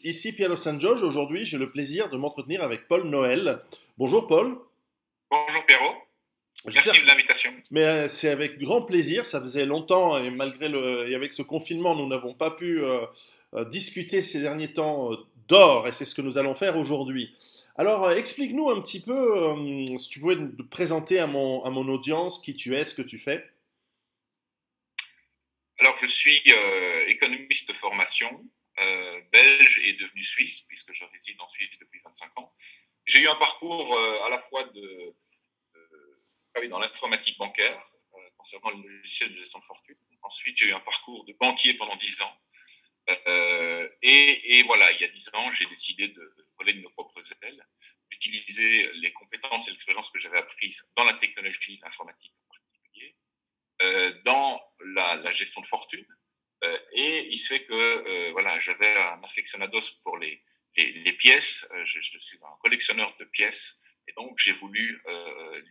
ici Piero San Giorgio. Aujourd'hui, j'ai le plaisir de m'entretenir avec Paul Noël. Bonjour Paul. Bonjour Perrault, J'espère merci de que... l'invitation. C'est avec grand plaisir. Ça faisait longtemps et et avec ce confinement, nous n'avons pas pu discuter ces derniers temps d'or et c'est ce que nous allons faire aujourd'hui. Alors, explique-nous un petit peu, si tu pouvais te présenter à mon audience qui tu es, ce que tu fais. Alors je suis économiste de formation, belge et devenu suisse, puisque je réside en Suisse depuis 25 ans. J'ai eu un parcours à la fois de travailler dans l'informatique bancaire, concernant le logiciel de gestion de fortune. Ensuite, j'ai eu un parcours de banquier pendant 10 ans. Et voilà, il y a 10 ans, j'ai décidé de voler de mes propres ailes, d'utiliser les compétences et l'expérience que j'avais apprises dans la technologie, l'informatique en particulier, dans la gestion de fortune. Et il se fait que voilà, j'avais un aficionados pour les pièces. Je suis un collectionneur de pièces. Et donc, j'ai voulu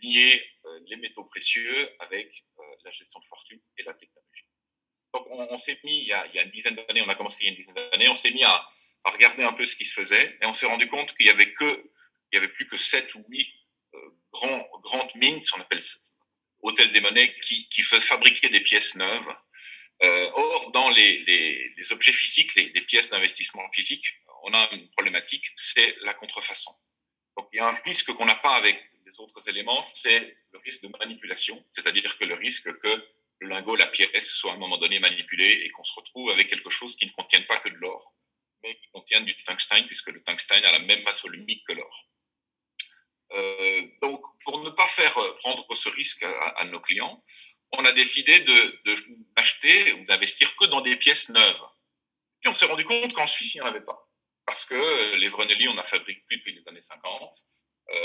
lier les métaux précieux avec la gestion de fortune et la technologie. Donc, on s'est mis, il y a une dizaine d'années, on a commencé il y a une dizaine d'années, on s'est mis à regarder un peu ce qui se faisait et on s'est rendu compte qu'il y avait plus que 7 ou 8 grandes mines, on appelle ça, hôtel des monnaies, qui fabriquaient des pièces neuves. Or, dans les objets physiques, les pièces d'investissement physique, on a une problématique, c'est la contrefaçon. Donc, il y a un risque qu'on n'a pas avec les autres éléments, c'est le risque de manipulation, c'est-à-dire que le risque que le lingot, la pièce, soit à un moment donné manipulé et qu'on se retrouve avec quelque chose qui ne contienne pas que de l'or, mais qui contient du tungstène, puisque le tungstène a la même masse volumique que l'or. Donc, pour ne pas faire prendre ce risque à nos clients, on a décidé d'acheter ou d'investir que dans des pièces neuves. Puis on s'est rendu compte qu'en Suisse, il n'y en avait pas. Parce que les Vreneli, on a fabriqué plus depuis les années 50.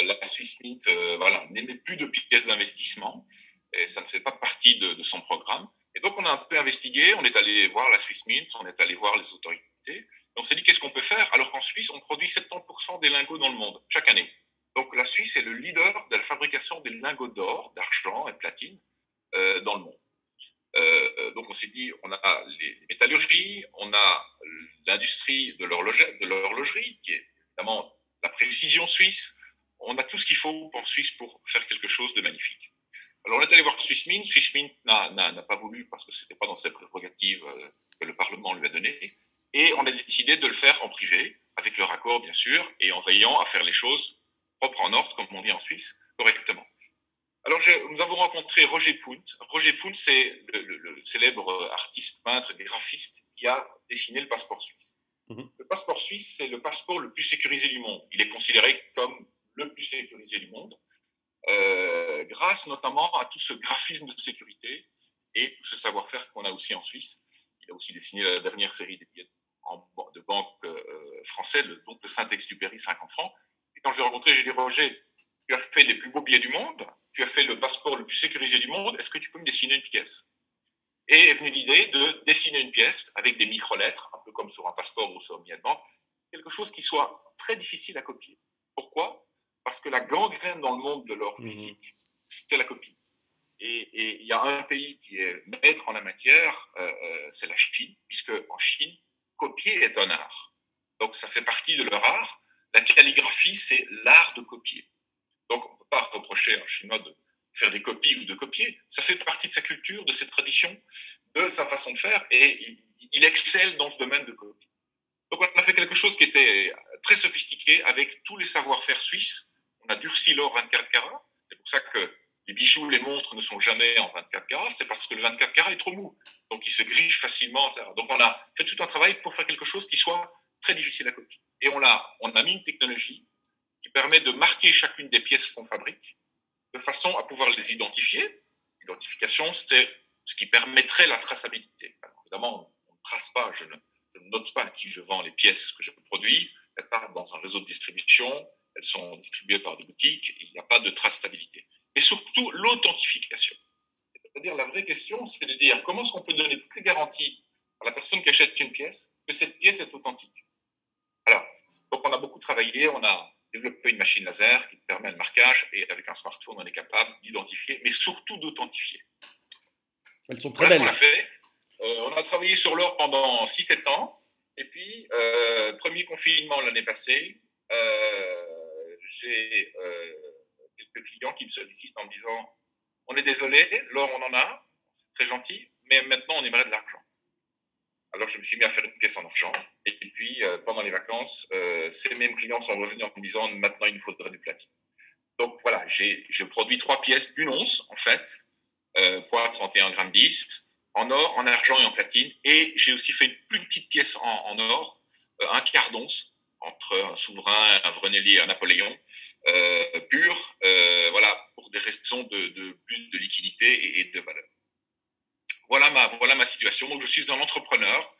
La Swiss Mint, voilà, n'émet plus de pièces d'investissement. Et ça ne fait pas partie de son programme. Et donc, on a un peu investigué. On est allé voir la Swiss Mint, on est allé voir les autorités. Et on s'est dit, qu'est-ce qu'on peut faire? Alors qu'en Suisse, on produit 70% des lingots dans le monde, chaque année. Donc, la Suisse est le leader de la fabrication des lingots d'or, d'argent et de platine dans le monde. Donc on s'est dit, on a les métallurgies, on a l'industrie de l'horlogerie, qui est évidemment la précision suisse. On a tout ce qu'il faut en Suisse pour faire quelque chose de magnifique. Alors on est allé voir Swiss Mint. Swiss Mint n'a pas voulu parce que c'était pas dans ses prérogatives que le Parlement lui a donné. Et on a décidé de le faire en privé, avec leur accord bien sûr, et en veillant à faire les choses propres en ordre, comme on dit en Suisse, correctement. Alors, nous avons rencontré Roger Punt. Roger Punt, c'est le célèbre artiste, peintre, graphiste qui a dessiné le passeport suisse. Mhm. Le passeport suisse, c'est le passeport le plus sécurisé du monde. Il est considéré comme le plus sécurisé du monde, grâce notamment à tout ce graphisme de sécurité et tout ce savoir-faire qu'on a aussi en Suisse. Il a aussi dessiné la dernière série des billets de banque français, donc le Saint-Exupéry 50 francs. Et quand je l'ai rencontré, j'ai dit, Roger, tu as fait les plus beaux billets du monde, tu as fait le passeport le plus sécurisé du monde, est-ce que tu peux me dessiner une pièce? Et est venue l'idée de dessiner une pièce avec des micro-lettres, un peu comme sur un passeport ou sur un billet de banque, quelque chose qui soit très difficile à copier. Pourquoi? Parce que la gangrène dans le monde de l'or physique, c'est la copie. Et il y a un pays qui est maître en la matière, c'est la Chine, puisque en Chine, copier est un art. Donc ça fait partie de leur art. La calligraphie, c'est l'art de copier. Donc, on ne peut pas reprocher à un Chinois de faire des copies ou de copier. Ça fait partie de sa culture, de ses traditions, de sa façon de faire, et il excelle dans ce domaine de copie. Donc, on a fait quelque chose qui était très sophistiqué avec tous les savoir-faire suisses. On a durci l'or 24 carats. C'est pour ça que les bijoux, les montres ne sont jamais en 24 carats. C'est parce que le 24 carats est trop mou. Donc, il se griffe facilement, etc. Donc, on a fait tout un travail pour faire quelque chose qui soit très difficile à copier. Et on a mis une technologie qui permet de marquer chacune des pièces qu'on fabrique de façon à pouvoir les identifier. L'identification, c'est ce qui permettrait la traçabilité. Alors, évidemment, on ne trace pas, je ne note pas à qui je vends les pièces que je produis. Elles partent dans un réseau de distribution, elles sont distribuées par des boutiques, et il n'y a pas de traçabilité. Et surtout, l'authentification. C'est-à-dire, la vraie question, c'est de dire comment est-ce qu'on peut donner toutes les garanties à la personne qui achète une pièce que cette pièce est authentique. Alors, donc on a beaucoup travaillé, on a développé une machine laser qui permet le marquage et avec un smartphone, on est capable d'identifier, mais surtout d'authentifier. Elles sont très Voilà ce qu'on a belles. fait. On a travaillé sur l'or pendant 6-7 ans. Et puis, premier confinement l'année passée, j'ai quelques clients qui me sollicitent en me disant, on est désolé, l'or on en a, c'est très gentil, mais maintenant on aimerait de l'argent. Alors je me suis mis à faire une pièce en argent. Et puis pendant les vacances, ces mêmes clients sont revenus en me disant, maintenant il nous faudrait du platine. Donc voilà, je produis 3 pièces d'une once en fait, poids 31,10 g, en or, en argent et en platine. Et j'ai aussi fait une plus petite pièce en or, un quart d'once, entre un souverain, un Vreneli et un Napoléon, pur, voilà, pour des raisons de plus de liquidité et de valeur. Voilà ma situation. Donc, je suis un entrepreneur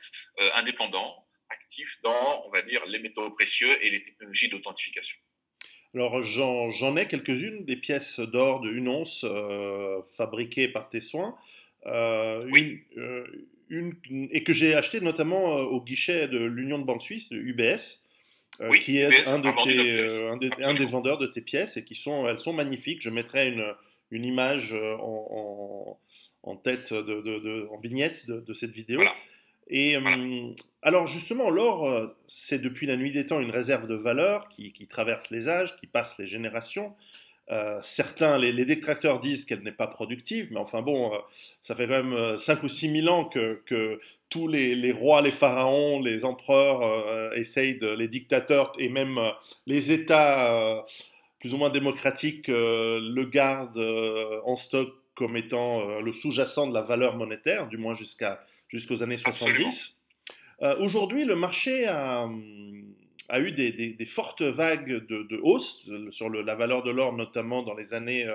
indépendant, actif dans, on va dire, les métaux précieux et les technologies d'authentification. Alors, j'en ai quelques-unes, des pièces d'or de 1 once fabriquées par tes soins, Oui, et que j'ai achetées notamment au guichet de l'Union de banque suisse, de UBS, oui, qui est UBS a vendu notre pièce. un des Absolument. vendeurs de tes pièces et elles sont magnifiques. Je mettrai une image en tête, en vignette de cette vidéo. Voilà, Et voilà. alors justement, l'or, c'est depuis la nuit des temps une réserve de valeur qui traverse les âges, qui passe les générations. Certains, les détracteurs disent qu'elle n'est pas productive, mais enfin bon, ça fait quand même 5 ou 6 000 ans que tous les rois, les pharaons, les empereurs les dictateurs et même les États plus ou moins démocratiques le gardent en stock comme étant le sous-jacent de la valeur monétaire, du moins jusqu'aux années Absolument. 70. Aujourd'hui, le marché a eu des fortes vagues de hausse sur la valeur de l'or, notamment dans les années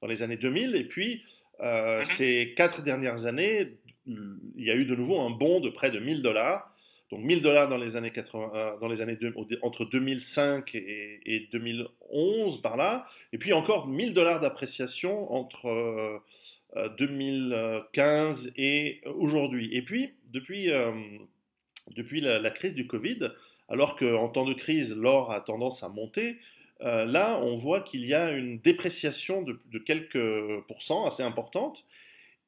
2000. Et puis, Mhm. ces 4 dernières années, il y a eu de nouveau un bond de près de 1000 $. Donc 1000 $ dans les années 80, entre 2005 et 2011 par là, et puis encore 1000 $ d'appréciation entre 2015 et aujourd'hui. Et puis depuis la crise du Covid, alors qu'en temps de crise, l'or a tendance à monter, là, on voit qu'il y a une dépréciation de quelques pourcents assez importante.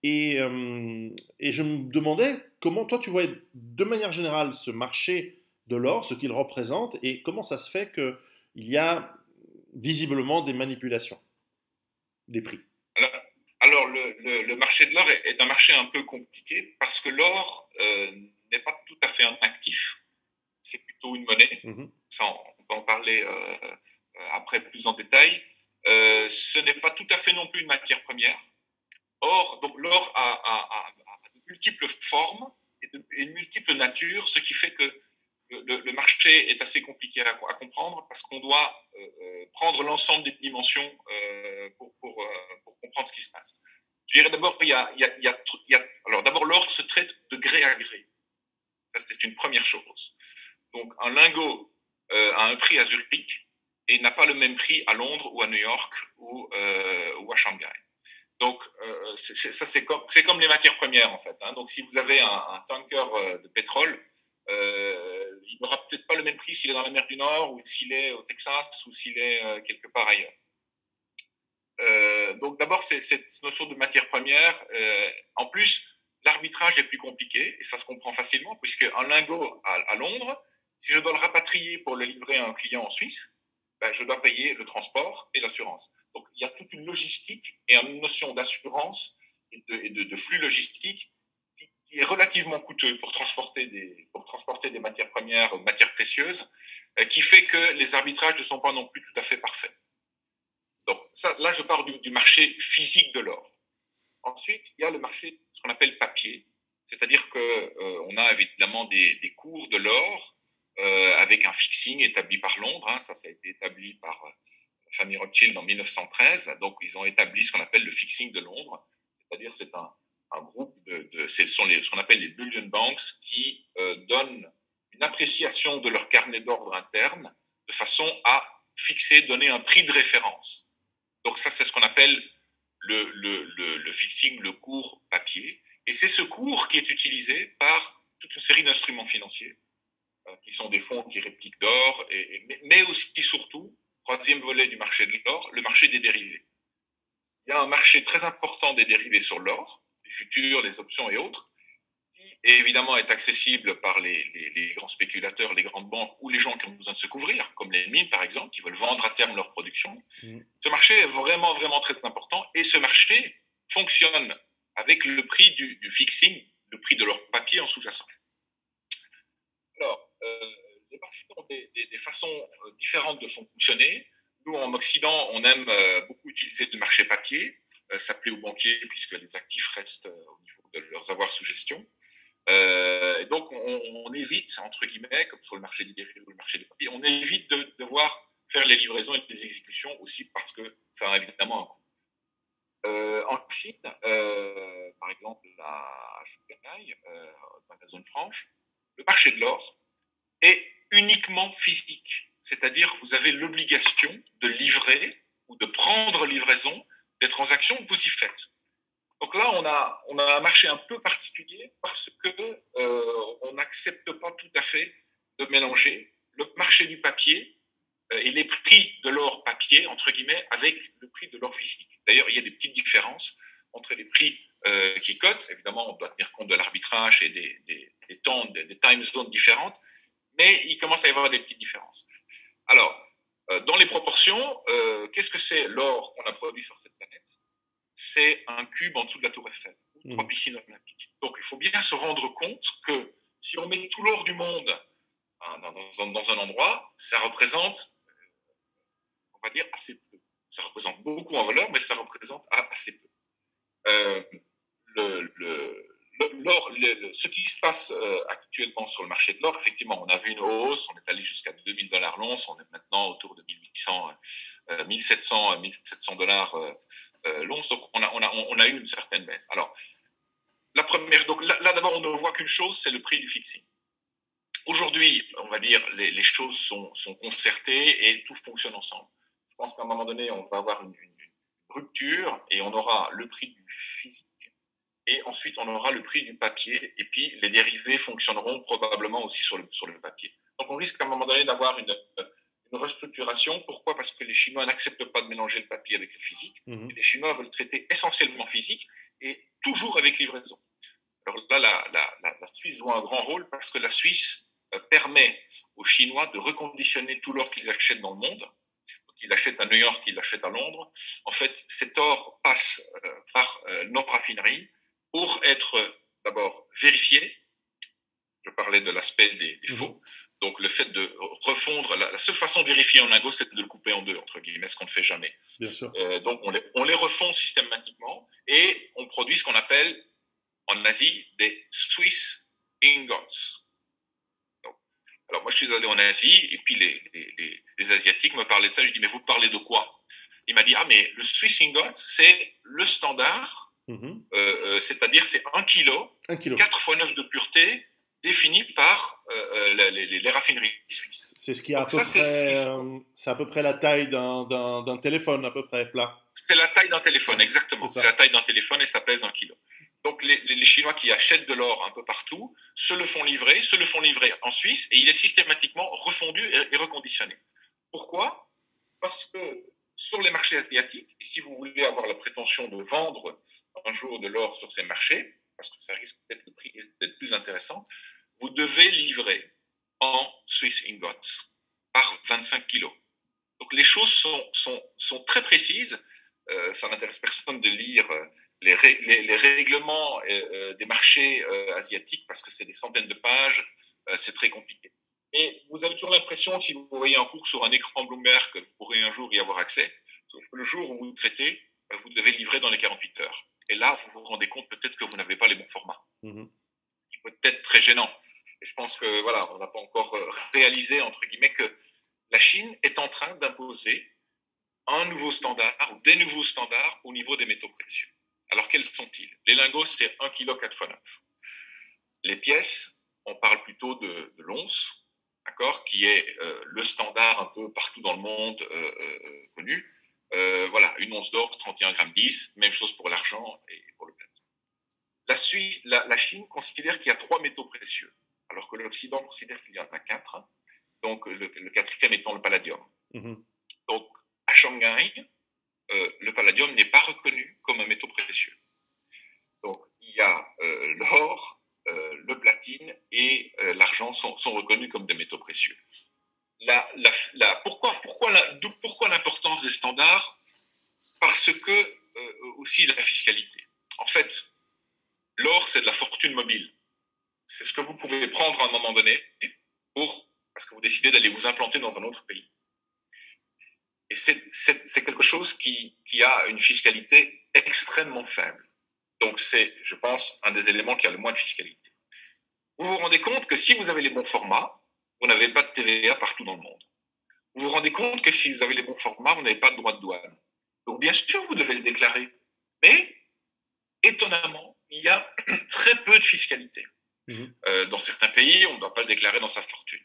Et je me demandais comment toi tu vois de manière générale ce marché de l'or, ce qu'il représente, et comment ça se fait qu'il y a visiblement des manipulations des prix. Alors, alors, le marché de l'or est un marché un peu compliqué parce que l'or n'est pas tout à fait un actif, c'est plutôt une monnaie. Mhm. Ça, on peut en parler après plus en détail. Ce n'est pas tout à fait non plus une matière première. Or, donc l'or a de multiples formes et une multiple nature, ce qui fait que le marché est assez compliqué à comprendre parce qu'on doit prendre l'ensemble des dimensions pour comprendre ce qui se passe. Je dirais d'abord alors d'abord l'or se traite de gré à gré. Ça c'est une première chose. Donc un lingot a un prix à Zurich et n'a pas le même prix à Londres ou à New York ou à Shanghai. Donc, c'est comme les matières premières, en fait. Hein. Donc, si vous avez un tanker de pétrole, il n'aura peut-être pas le même prix s'il est dans la mer du Nord ou s'il est au Texas ou s'il est quelque part ailleurs. Donc, d'abord, c'est cette notion de matière première. En plus, l'arbitrage est plus compliqué et ça se comprend facilement puisque un lingot à Londres, si je dois le rapatrier pour le livrer à un client en Suisse, ben, je dois payer le transport et l'assurance. Donc, il y a toute une logistique et une notion d'assurance et de flux logistique qui est relativement coûteux pour transporter des matières premières, matières précieuses, qui fait que les arbitrages ne sont pas non plus tout à fait parfaits. Donc, ça, là, je parle du marché physique de l'or. Ensuite, il y a le marché, ce qu'on appelle papier, c'est-à-dire qu'on a évidemment des cours de l'or avec un fixing établi par Londres. Hein, ça a été établi par la famille Rothschild en 1913. Donc, ils ont établi ce qu'on appelle le fixing de Londres, c'est-à-dire c'est un groupe ce sont ce qu'on appelle les bullion banks qui donnent une appréciation de leur carnet d'ordre interne de façon à fixer, donner un prix de référence. Donc ça, c'est ce qu'on appelle le fixing, le cours papier. Et c'est ce cours qui est utilisé par toute une série d'instruments financiers, qui sont des fonds qui répliquent d'or, mais aussi, surtout, troisième volet du marché de l'or, le marché des dérivés. Il y a un marché très important des dérivés sur l'or, les futurs, les options et autres, qui et évidemment est accessible par les grands spéculateurs, les grandes banques ou les gens qui ont besoin de se couvrir, comme les mines par exemple, qui veulent vendre à terme leur production. Ce marché est vraiment, vraiment très important et ce marché fonctionne avec le prix du fixing, le prix de leur papier en sous-jacent. Alors, les marchés ont des façons différentes de fonctionner. Nous, en Occident, on aime beaucoup utiliser le marché papier, s'appeler aux banquiers puisque les actifs restent au niveau de leurs avoirs sous gestion. Et donc, on évite, entre guillemets, comme sur le marché du dérivé ou le marché du papier, on évite de devoir faire les livraisons et les exécutions aussi parce que ça a évidemment un coût. En Chine, par exemple, à Shanghai, dans la zone franche, le marché de l'or est uniquement physique. C'est-à-dire, vous avez l'obligation de livrer ou de prendre livraison des transactions que vous y faites. Donc là, on a un marché un peu particulier parce que on n'accepte pas tout à fait de mélanger le marché du papier et les prix de l'or papier, entre guillemets, avec le prix de l'or physique. D'ailleurs, il y a des petites différences entre les prix qui cotent. Évidemment, on doit tenir compte de l'arbitrage et des temps, des time zones différentes, mais il commence à y avoir des petites différences. Alors, dans les proportions, qu'est-ce que c'est l'or qu'on a produit sur cette planète? C'est un cube en dessous de la tour Eiffel, ou 3 piscines olympiques. Donc, il faut bien se rendre compte que si on met tout l'or du monde dans un endroit, ça représente, on va dire, assez peu. Ça représente beaucoup en valeur, mais ça représente assez peu. Ce qui se passe actuellement sur le marché de l'or, effectivement, on a vu une hausse, on est allé jusqu'à $2000 l'once, on est maintenant autour de 1700 $, l'once, donc on a eu une certaine baisse. Alors, la première, donc là d'abord, on ne voit qu'une chose, c'est le prix du fixing. Aujourd'hui, on va dire, les choses sont concertées et tout fonctionne ensemble. Je pense qu'à un moment donné, on va avoir une rupture et on aura le prix du physique et ensuite on aura le prix du papier et puis les dérivés fonctionneront probablement aussi sur le papier. Donc on risque à un moment donné d'avoir une restructuration. Pourquoi? Parce que les Chinois n'acceptent pas de mélanger le papier avec le physique. Les Chinois veulent traiter essentiellement physique et toujours avec livraison. Alors là, la Suisse joue un grand rôle parce que la Suisse permet aux Chinois de reconditionner tout l'or qu'ils achètent dans le monde. Donc, ils l'achètent à New York, ils l'achètent à Londres. En fait, cet or passe par nos raffineries pour être d'abord vérifié. Je parlais de l'aspect des faux. Donc, le fait de refondre, la seule façon de vérifier un lingot, c'est de le couper en deux, entre guillemets, ce qu'on ne fait jamais. Bien sûr. Donc, on les refond systématiquement et on produit ce qu'on appelle en Asie des Swiss ingots. Donc, alors, moi, je suis allé en Asie et puis les Asiatiques me parlaient de ça. Je dis, mais vous parlez de quoi? Il m'a dit, ah, mais le Swiss ingot, c'est le standard, c'est-à-dire c'est 1 kilo, 4 fois 9 de pureté, défini par les raffineries suisses. C'est ce qui a c'est à peu près la taille d'un téléphone, à peu près plat. C'est la taille d'un téléphone, exactement. C'est la taille d'un téléphone et ça pèse 1 kilo. Donc les Chinois qui achètent de l'or un peu partout se le font livrer en Suisse et il est systématiquement refondu et reconditionné. Pourquoi? Parce que sur les marchés asiatiques, et si vous voulez avoir la prétention de vendre un jour de l'or sur ces marchés, parce que ça risque peut-être le prix d'être plus intéressant, vous devez livrer en Swiss ingots par 25 kilos. Donc les choses sont très précises. Ça n'intéresse personne de lire les règlements des marchés asiatiques parce que c'est des centaines de pages, c'est très compliqué. Et vous avez toujours l'impression, si vous voyez un cours sur un écran Bloomberg, que vous pourrez un jour y avoir accès, sauf que le jour où vous traitez, vous devez livrer dans les 48 heures. Et là, vous vous rendez compte peut-être que vous n'avez pas les bons formats. Ce qui peut être très gênant. Et je pense que voilà, on n'a pas encore réalisé, entre guillemets, que la Chine est en train d'imposer un nouveau standard ou des nouveaux standards au niveau des métaux précieux. Alors, quels sont-ils? Les lingots, c'est 1 kg 4 x 9. Les pièces, on parle plutôt de l'once, d'accord, qui est le standard un peu partout dans le monde connu. Voilà, une once d'or, 31,10 g, même chose pour l'argent et pour le platin. La Chine considère qu'il y a 3 métaux précieux, alors que l'Occident considère qu'il y en a 4, donc le quatrième étant le palladium. Donc, à Shanghai, le palladium n'est pas reconnu comme un métaux précieux. Donc, il y a l'or, le platine et l'argent sont reconnus comme des métaux précieux. Pourquoi l'importance des standards? Parce que aussi la fiscalité. En fait, l'or, c'est de la fortune mobile. C'est ce que vous pouvez prendre à un moment donné parce que vous décidez d'aller vous implanter dans un autre pays. Et c'est quelque chose qui a une fiscalité extrêmement faible. Donc c'est, je pense, un des éléments qui a le moins de fiscalité. Vous vous rendez compte que si vous avez les bons formats, vous n'avez pas de TVA partout dans le monde. Vous vous rendez compte que si vous avez les bons formats, vous n'avez pas de droit de douane. Donc bien sûr, vous devez le déclarer. Mais, étonnamment, il y a très peu de fiscalité. Dans certains pays, on ne doit pas le déclarer dans sa fortune.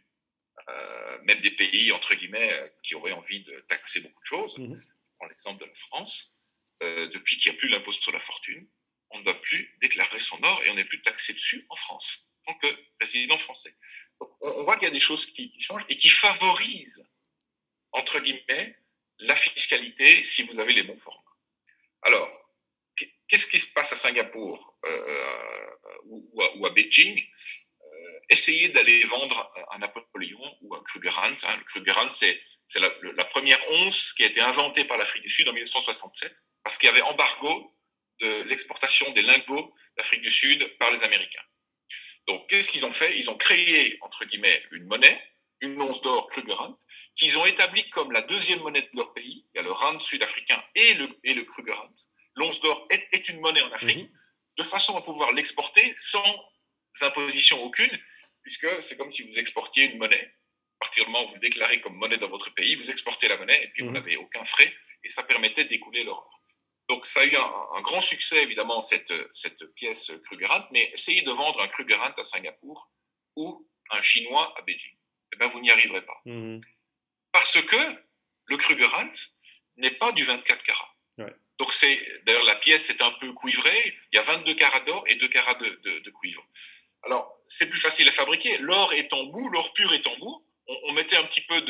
Même des pays, entre guillemets, qui auraient envie de taxer beaucoup de choses. Je prends l'exemple de la France. Depuis qu'il n'y a plus l'impôt sur la fortune, on ne doit plus déclarer son or et on n'est plus taxé dessus en France, en tant que résident français. Donc, on voit qu'il y a des choses qui changent et qui favorisent, entre guillemets, la fiscalité si vous avez les bons formats. Alors, qu'est-ce qui se passe à Singapour ou à Beijing? Essayez d'aller vendre un Napoléon ou un Krugerrand. Le Krugerrand, c'est la première once qui a été inventée par l'Afrique du Sud en 1967, parce qu'il y avait embargo de l'exportation des lingots d'Afrique du Sud par les Américains. Donc, qu'est-ce qu'ils ont fait? Ils ont créé, entre guillemets, une monnaie, une once d'or Krugerrand, qu'ils ont établie comme la deuxième monnaie de leur pays. Il y a le rand sud-africain et le Krugerrand. L'once d'or est une monnaie en Afrique, de façon à pouvoir l'exporter sans imposition aucune, puisque c'est comme si vous exportiez une monnaie. À partir du moment où vous le déclarez comme monnaie dans votre pays, vous exportez la monnaie et puis vous n'avez aucun frais, et ça permettait d'écouler l'or. Donc ça a eu un grand succès, évidemment, cette pièce Krugerrand, mais essayez de vendre un Krugerrand à Singapour ou un Chinois à Beijing. Eh bien, vous n'y arriverez pas. Parce que le Krugerrand n'est pas du 24 carats. Ouais. Donc d'ailleurs, la pièce est un peu cuivrée. Il y a 22 carats d'or et 2 carats de cuivre. Alors, c'est plus facile à fabriquer. L'or est en bout, l'or pur est en bout. On mettait un petit peu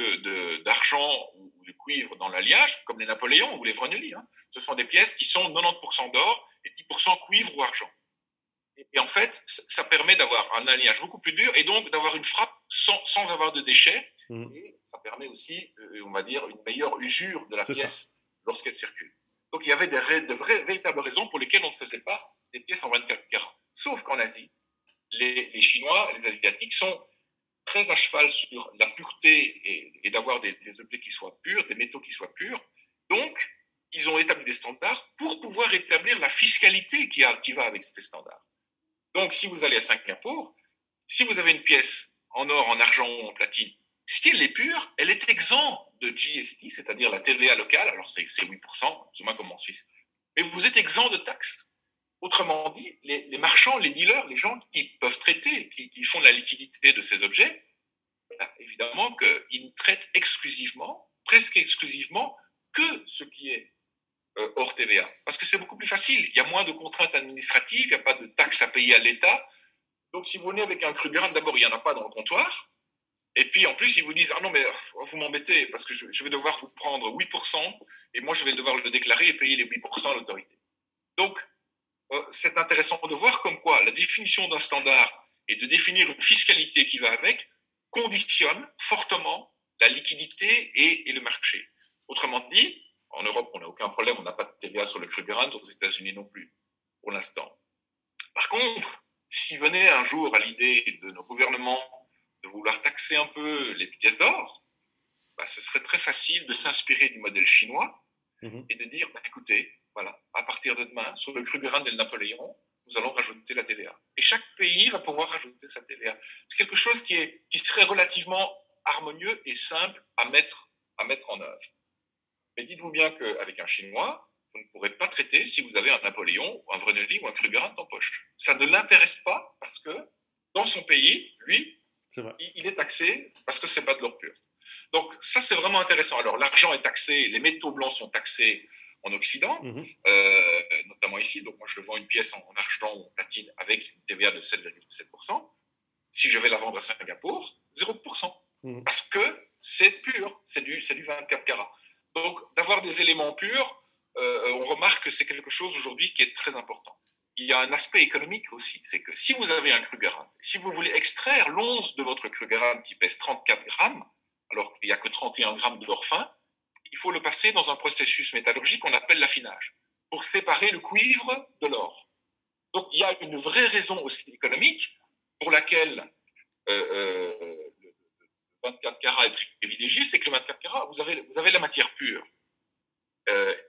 d'argent ou de cuivre dans l'alliage, comme les Napoléons ou les Vreneli. Ce sont des pièces qui sont 90% d'or et 10% cuivre ou argent. Et en fait, ça permet d'avoir un alliage beaucoup plus dur et donc d'avoir une frappe sans avoir de déchets. Et ça permet aussi, on va dire, une meilleure usure de la pièce lorsqu'elle circule. Donc, il y avait de véritables raisons pour lesquelles on ne faisait pas des pièces en 24 carats. Sauf qu'en Asie, les Chinois, les Asiatiques sont très à cheval sur la pureté et d'avoir des objets qui soient purs, des métaux qui soient purs. Donc, ils ont établi des standards pour pouvoir établir la fiscalité qui va avec ces standards. Donc, si vous allez à Singapour, si vous avez une pièce en or, en argent ou en platine, si elle est pure, elle est exempte de GST, c'est-à-dire la TVA locale. Alors, c'est 8%, plus ou moins comme en Suisse. Mais vous êtes exempt de taxes. Autrement dit, les marchands, les dealers, les gens qui peuvent traiter, qui font la liquidité de ces objets, évidemment qu'ils ne traitent exclusivement, presque exclusivement, que ce qui est hors TVA. Parce que c'est beaucoup plus facile. Il y a moins de contraintes administratives, il n'y a pas de taxes à payer à l'État. Donc, si vous venez avec un Krugerrand, d'abord, il n'y en a pas dans le comptoir. Et puis, en plus, ils vous disent « Ah non, mais vous m'embêtez, parce que je vais devoir vous prendre 8%, et moi, je vais devoir le déclarer et payer les 8% à l'autorité. » Donc, c'est intéressant de voir comme quoi la définition d'un standard et de définir une fiscalité qui va avec conditionne fortement la liquidité et le marché. Autrement dit, en Europe, on n'a aucun problème, on n'a pas de TVA sur le Krugerrand, aux États-Unis non plus, pour l'instant. Par contre, si venait un jour à l'idée de nos gouvernements de vouloir taxer un peu les pièces d'or, ce serait très facile de s'inspirer du modèle chinois et de dire, écoutez, voilà, à partir de demain, sur le Krugerrand et le Napoléon, nous allons rajouter la TVA. Et chaque pays va pouvoir rajouter sa TVA. C'est quelque chose qui serait relativement harmonieux et simple à mettre en œuvre. Mais dites-vous bien qu'avec un Chinois, vous ne pourrez pas traiter si vous avez un Napoléon, ou un Vreneli ou un Krugerrand en poche. Ça ne l'intéresse pas parce que dans son pays, lui, il est taxé parce que ce n'est pas de l'or pur. Donc ça, c'est vraiment intéressant. Alors l'argent est taxé, les métaux blancs sont taxés en Occident, notamment ici. Donc moi, je vends une pièce en argent ou en platine avec une TVA de 7,7%. Si je vais la vendre à Singapour, 0%. Parce que c'est pur, c'est du 24 carats. Donc d'avoir des éléments purs, on remarque que c'est quelque chose aujourd'hui qui est très important. il y a un aspect économique aussi. C'est que si vous avez un Krugerrand, si vous voulez extraire l'once de votre Krugerrand qui pèse 34 grammes, alors qu'il n'y a que 31 grammes d'or fin, il faut le passer dans un processus métallurgique qu'on appelle l'affinage, pour séparer le cuivre de l'or. Donc il y a une vraie raison aussi économique pour laquelle le 24 carats est privilégié, c'est que le 24 carats, vous avez la matière pure.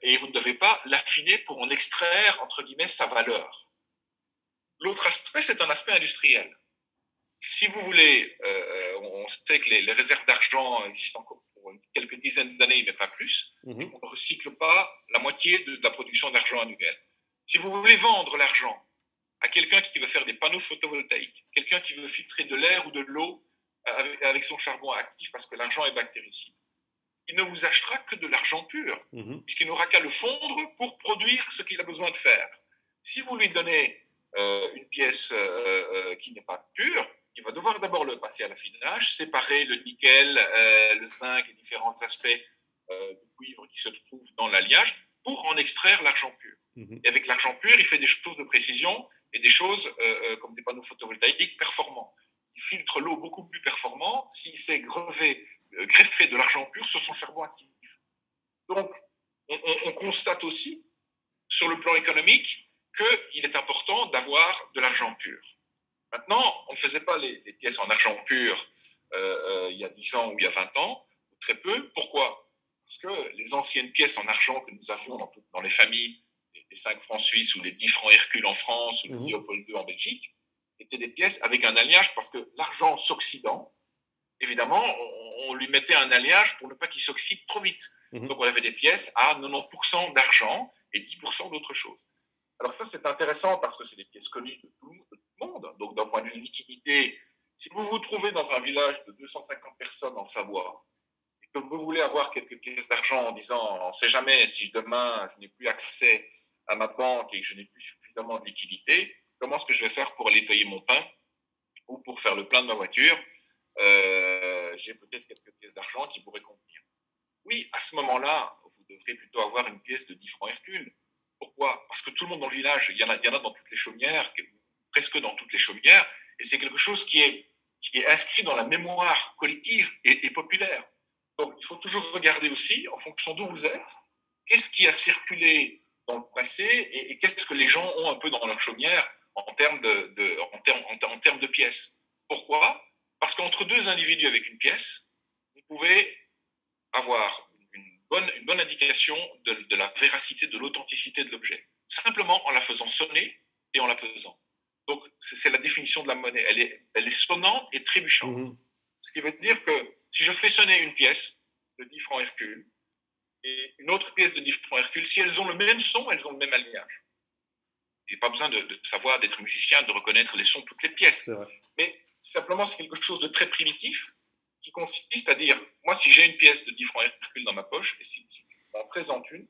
Et vous ne devez pas l'affiner pour en extraire, entre guillemets, sa valeur. L'autre aspect, c'est un aspect industriel. Si vous voulez, on sait que les réserves d'argent existent encore pour quelques dizaines d'années, mais pas plus. On ne recycle pas la moitié de la production d'argent annuelle. Si vous voulez vendre l'argent à quelqu'un qui veut faire des panneaux photovoltaïques, quelqu'un qui veut filtrer de l'air ou de l'eau avec son charbon actif parce que l'argent est bactéricide, il ne vous achètera que de l'argent pur, puisqu'il n'aura qu'à le fondre pour produire ce qu'il a besoin de faire. Si vous lui donnez une pièce qui n'est pas pure, il va devoir d'abord le passer à l'affinage, séparer le nickel, le zinc et différents aspects du cuivre qui se trouvent dans l'alliage pour en extraire l'argent pur. Et avec l'argent pur, il fait des choses de précision et des choses comme des panneaux photovoltaïques performants. Il filtre l'eau beaucoup plus performant s'il sait greffer de l'argent pur sur son charbon actif. Donc, on constate aussi, sur le plan économique, qu'il est important d'avoir de l'argent pur. Maintenant, on ne faisait pas les pièces en argent pur il y a 10 ans ou il y a 20 ans, ou très peu. Pourquoi? Parce que les anciennes pièces en argent que nous avions dans les familles, les 5 francs suisses ou les 10 francs Hercule en France ou le Léopold II en Belgique, étaient des pièces avec un alliage parce que l'argent s'oxydant, évidemment, on lui mettait un alliage pour ne pas qu'il s'oxyde trop vite. Donc, on avait des pièces à 90% d'argent et 10% d'autre chose. Alors ça, c'est intéressant parce que c'est des pièces connues de tout le monde. Donc, d'un point de vue liquidité, si vous vous trouvez dans un village de 250 personnes en Savoie et que vous voulez avoir quelques pièces d'argent en disant « on ne sait jamais si demain je n'ai plus accès à ma banque et que je n'ai plus suffisamment de liquidité, comment est-ce que je vais faire pour aller payer mon pain ou pour faire le plein de ma voiture ? J'ai peut-être quelques pièces d'argent qui pourraient convenir. » Oui, à ce moment-là, vous devrez plutôt avoir une pièce de 10 francs Hercule. Pourquoi? Parce que tout le monde dans le village, il y en a dans toutes les chaumières, presque dans toutes les chaumières, et c'est quelque chose qui est inscrit dans la mémoire collective et populaire. Donc, il faut toujours regarder aussi, en fonction d'où vous êtes, qu'est-ce qui a circulé dans le passé et qu'est-ce que les gens ont un peu dans leur chaumière en termes de pièces. Pourquoi? Parce qu'entre deux individus avec une pièce, vous pouvez avoir une bonne indication de la véracité, de l'authenticité de l'objet, simplement en la faisant sonner et en la pesant. Donc, c'est la définition de la monnaie. Elle est sonnante et trébuchante. Ce qui veut dire que si je fais sonner une pièce de 10 francs Hercule et une autre pièce de 10 francs Hercule, si elles ont le même son, elles ont le même alliage. Il n'y a pas besoin de savoir, d'être musicien, de reconnaître les sons de toutes les pièces. Mais simplement, c'est quelque chose de très primitif qui consiste à dire, moi, si j'ai une pièce de 10 francs Hercule dans ma poche, et si tu m'en présentes une,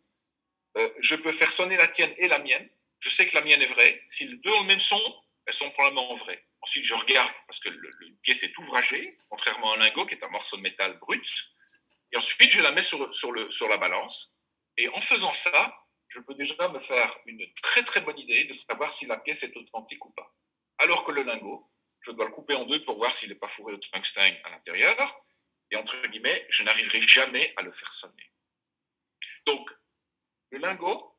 je peux faire sonner la tienne et la mienne. Je sais que la mienne est vraie. Si les deux ont le même son, elles sont probablement vraies. Ensuite, je regarde, parce que une pièce est ouvragée, contrairement à un lingot qui est un morceau de métal brut. Et ensuite, je la mets sur la balance. Et en faisant ça, je peux déjà me faire une très très bonne idée de savoir si la pièce est authentique ou pas. Alors que le lingot, je dois le couper en deux pour voir s'il n'est pas fourré au tungstène à l'intérieur. Et entre guillemets, je n'arriverai jamais à le faire sonner. Donc, le lingot,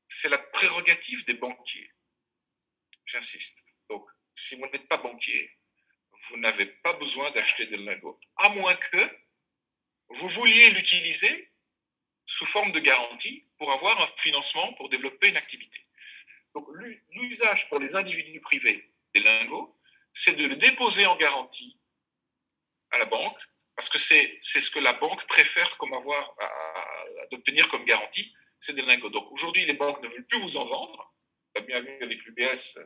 c'est la prérogative des banquiers. J'insiste. Donc, si vous n'êtes pas banquier, vous n'avez pas besoin d'acheter des lingots, à moins que vous vouliez l'utiliser sous forme de garantie pour avoir un financement pour développer une activité. Donc, l'usage pour les individus privés des lingots, c'est de le déposer en garantie à la banque, parce que c'est ce que la banque préfère comme avoir d'obtenir comme garantie, c'est des lingots. Donc aujourd'hui, les banques ne veulent plus vous en vendre. Tu as bien vu avec l'UBS,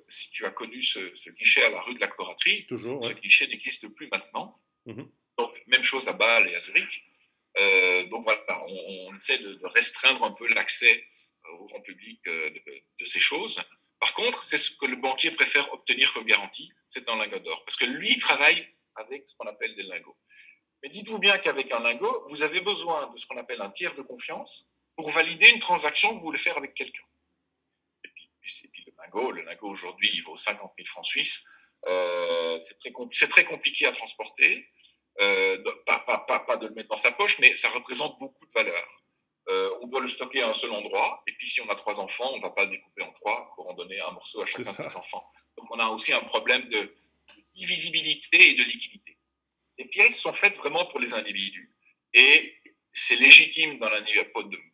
si tu as connu ce guichet à la rue de la Coraterie, ce guichet n'existe plus maintenant. Donc même chose à Bâle et à Zurich. Donc voilà, on essaie de restreindre un peu l'accès au grand public de ces choses. Par contre, c'est ce que le banquier préfère obtenir comme garantie, c'est un lingot d'or. Parce que lui, il travaille avec ce qu'on appelle des lingots. Mais dites-vous bien qu'avec un lingot, vous avez besoin de ce qu'on appelle un tiers de confiance pour valider une transaction que vous voulez faire avec quelqu'un. Et puis, et puis le lingot aujourd'hui, il vaut 50 000 francs suisses. C'est très compliqué à transporter. Pas de le mettre dans sa poche, mais ça représente beaucoup de valeur. On doit le stocker à un seul endroit, et puis si on a 3 enfants, on ne va pas le découper en 3 pour en donner un morceau à chacun de ses enfants. Donc on a aussi un problème de divisibilité et de liquidité. Les pièces sont faites vraiment pour les individus, et c'est légitime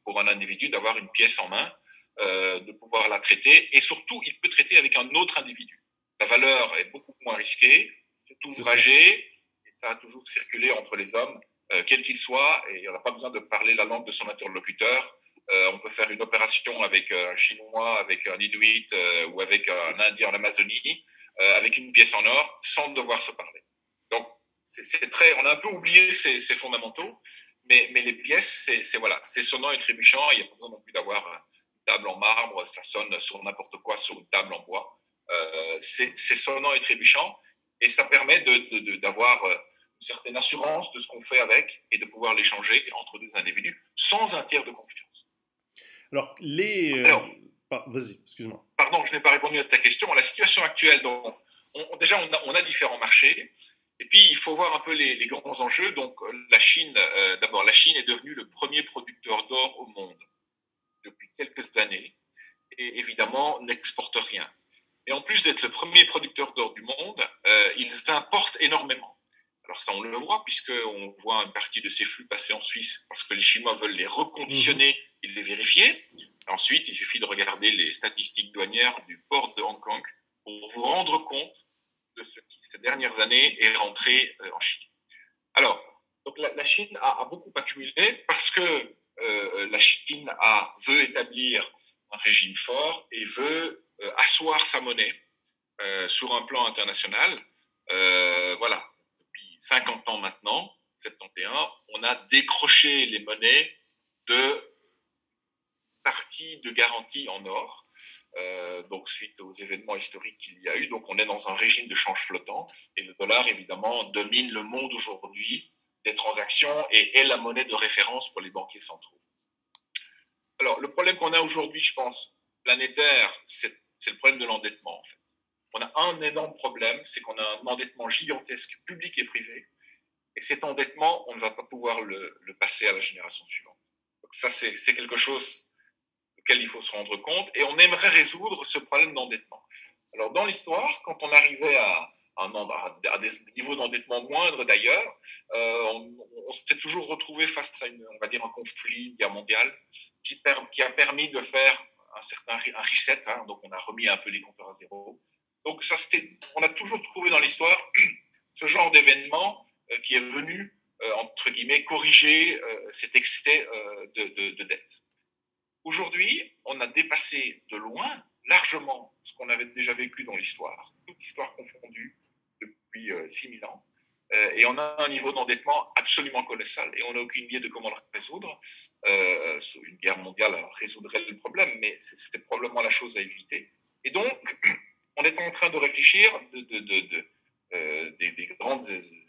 pour un individu d'avoir une pièce en main, de pouvoir la traiter, et surtout, il peut traiter avec un autre individu. La valeur est beaucoup moins risquée, c'est ouvragé, et ça a toujours circulé entre les hommes, quel qu'il soit, et on n'a pas besoin de parler la langue de son interlocuteur. On peut faire une opération avec un Chinois, avec un Inuit ou avec un Indien en Amazonie, avec une pièce en or, sans devoir se parler. Donc, on a un peu oublié ces fondamentaux, mais les pièces, c'est sonnant et trébuchant. Il n'y a pas besoin non plus d'avoir une table en marbre, ça sonne sur n'importe quoi sur une table en bois. C'est sonnant et trébuchant, et ça permet d'avoir une certaine assurance de ce qu'on fait avec et de pouvoir l'échanger entre deux individus sans un tiers de confiance. Alors, vas-y, excuse-moi. Pardon, je n'ai pas répondu à ta question. La situation actuelle, donc, déjà, on a différents marchés. Et puis, il faut voir un peu les grands enjeux. Donc, la Chine, d'abord, la Chine est devenue le premier producteur d'or au monde depuis quelques années et évidemment n'exporte rien. Et en plus d'être le premier producteur d'or du monde, ils importent énormément. Alors ça, on le voit, puisqu'on voit une partie de ces flux passer en Suisse parce que les Chinois veulent les reconditionner et les vérifier. Ensuite, il suffit de regarder les statistiques douanières du port de Hong Kong pour vous rendre compte de ce qui, ces dernières années, est rentré en Chine. Alors, donc la Chine a beaucoup accumulé parce que la Chine veut établir un régime fort et veut asseoir sa monnaie sur un plan international. Voilà, depuis 50 ans maintenant, 71, on a décroché les monnaies de parties de garantie en or, donc suite aux événements historiques qu'il y a eu. Donc on est dans un régime de change flottant, et le dollar, évidemment, domine le monde aujourd'hui des transactions et est la monnaie de référence pour les banquiers centraux. Alors, le problème qu'on a aujourd'hui, je pense, planétaire, c'est le problème de l'endettement, en fait. On a un énorme problème, c'est qu'on a un endettement gigantesque, public et privé, et cet endettement, on ne va pas pouvoir le passer à la génération suivante. Donc ça, c'est quelque chose auquel il faut se rendre compte, et on aimerait résoudre ce problème d'endettement. Alors, dans l'histoire, quand on arrivait à des niveaux d'endettement moindres d'ailleurs, on s'est toujours retrouvé face à on va dire, un conflit, une guerre mondiale, qui a permis de faire un reset, hein, donc on a remis un peu les compteurs à zéro. Donc ça, on a toujours trouvé dans l'histoire ce genre d'événement qui est venu, entre guillemets, corriger cet excès de dette. Aujourd'hui, on a dépassé de loin, largement, ce qu'on avait déjà vécu dans l'histoire, toute histoire confondue depuis 6000 ans. Et on a un niveau d'endettement absolument colossal et on n'a aucune idée de comment le résoudre. Une guerre mondiale résoudrait le problème, mais c'était probablement la chose à éviter. Et donc, on est en train de réfléchir, des grandes